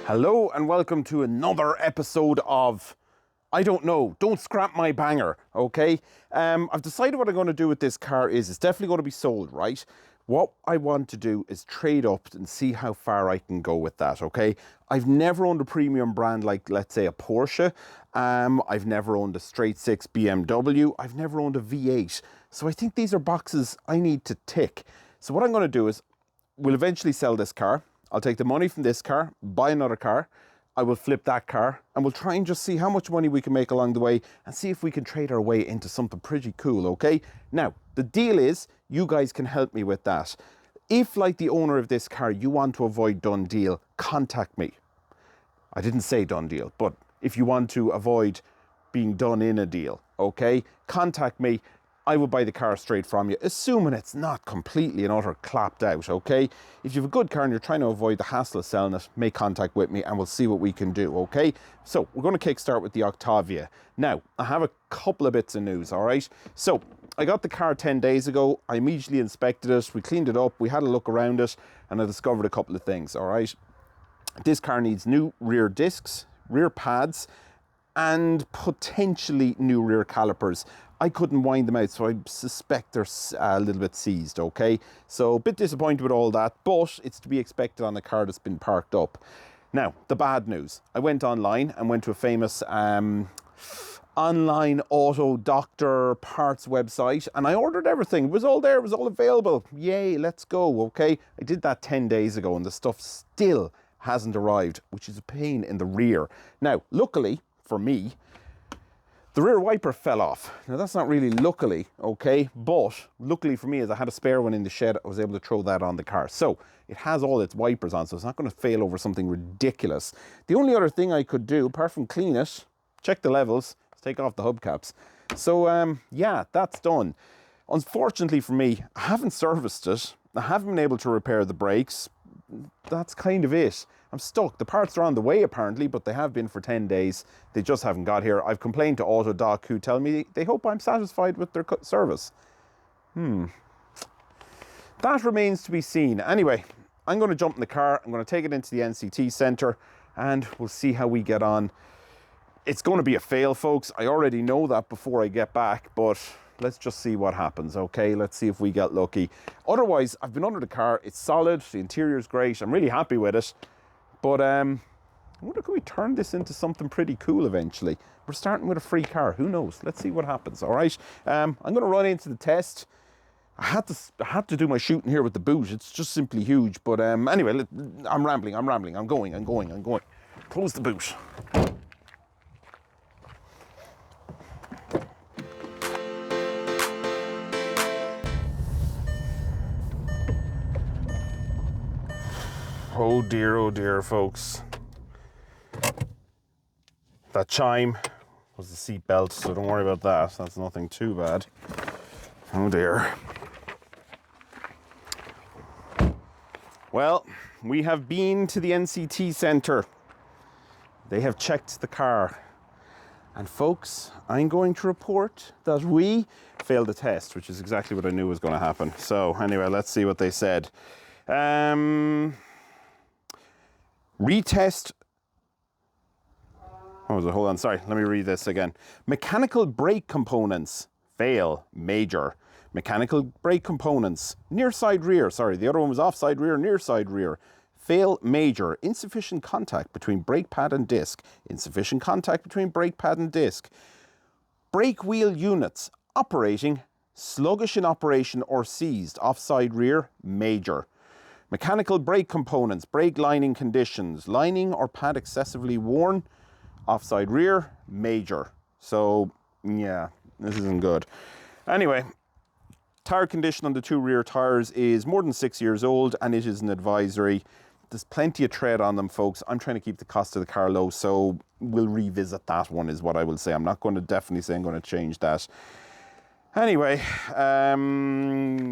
Hello and welcome to another episode of I don't know, don't scrap my banger, okay? I've decided what I'm going to do with this car is it's definitely going to be sold, right? What I want to do is trade up and see how far I can go with that, okay? I've never owned a premium brand like, let's say, a Porsche. I've never owned a straight six BMW. I've never owned a V8. So I think these are boxes I need to tick. So what I'm going to do is we'll eventually sell this car. I'll take the money from this car, buy another car. I will flip that car and we'll try and just see how much money we can make along the way and see if we can trade our way into something pretty cool, okay? Now, the deal is you guys can help me with that. If, like the owner of this car, you want to avoid done deal, contact me. I didn't say done deal, but if you want to avoid being done in a deal, okay? Contact me. I will buy the car straight from you, assuming it's not completely and utter clapped out, okay? If you have a good car and you're trying to avoid the hassle of selling it, make contact with me and we'll see what we can do, okay? So, we're going to kickstart with the Octavia. Now, I have a couple of bits of news, all right? So, I got the car 10 days ago. I immediately inspected it. We cleaned it up. We had a look around it and I discovered a couple of things, all right? This car needs new rear discs, rear pads, and potentially new rear calipers. I couldn't wind them out, so I suspect they're a little bit seized, okay? So a bit disappointed with all that, but it's to be expected on a car that's been parked up. Now, the bad news. I went online and went to a famous online auto doctor parts website and I ordered everything. It was all there, it was all available. Yay, let's go, okay? I did that 10 days ago and the stuff still hasn't arrived, which is a pain in the rear. Now, luckily for me, the rear wiper fell off. Now that's not really luckily, okay? But luckily for me is I had a spare one in the shed. I was able to throw that on the car. So it has all its wipers on, so it's not going to fail over something ridiculous. The only other thing I could do, apart from clean it, check the levels, is take off the hubcaps. So yeah, that's done. Unfortunately for me, I haven't serviced it. I haven't been able to repair the brakes. That's kind of it. I'm stuck. The parts are on the way apparently, but they have been for 10 days. They just haven't got here. I've complained to AutoDoc, who tell me they hope I'm satisfied with their service. That remains to be seen. Anyway, I'm going to jump in the car. I'm going to take it into the NCT centre and we'll see how we get on. It's going to be a fail, folks. I already know that before I get back, but let's just see what happens, okay? Let's see if we get lucky. Otherwise, I've been under the car. It's solid. The interior is great. I'm really happy with it. But I wonder, can we turn this into something pretty cool eventually? We're starting with a free car. Who knows? Let's see what happens, all right? I'm going to run into the test. I had to do my shooting here with the boot. It's just simply huge. But anyway, I'm rambling. I'm going. Close the boot. Oh dear, folks. That chime was the seat belt, so don't worry about that. That's nothing too bad. Oh dear. Well, we have been to the NCT centre. They have checked the car. And folks, I'm going to report that we failed the test, which is exactly what I knew was going to happen. So anyway, let's see what they said. Retest. What was it? Hold on, sorry. Let me read this again. Mechanical brake components fail major. Mechanical brake components near side rear. Sorry, the other one was off side rear, near side rear. Fail major. Insufficient contact between brake pad and disc. Insufficient contact between brake pad and disc. Brake wheel units operating, sluggish in operation or seized. Offside rear, major. Mechanical brake components, brake lining conditions, lining or pad excessively worn, offside rear, major. So, yeah, this isn't good. Anyway, tire condition on the two rear tires is more than 6 years old and it is an advisory. There's plenty of tread on them, folks. I'm trying to keep the cost of the car low, so we'll revisit that one is what I will say. I'm not going to definitely say I'm going to change that. Anyway,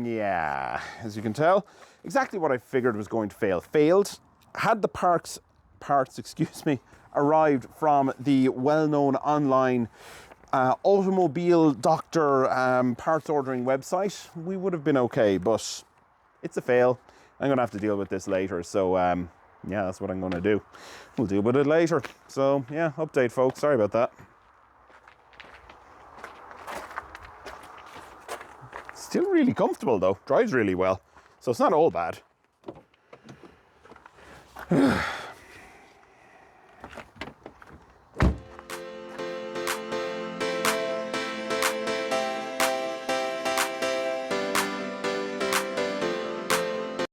yeah, as you can tell, exactly what I figured was going to fail. Failed. Had the parts, arrived from the well-known online automobile doctor parts ordering website, we would have been okay, but it's a fail. I'm going to have to deal with this later. So Yeah, that's what I'm going to do. We'll deal with it later. So yeah, update folks, sorry about that. Still really comfortable though, drives really well. So it's not all bad.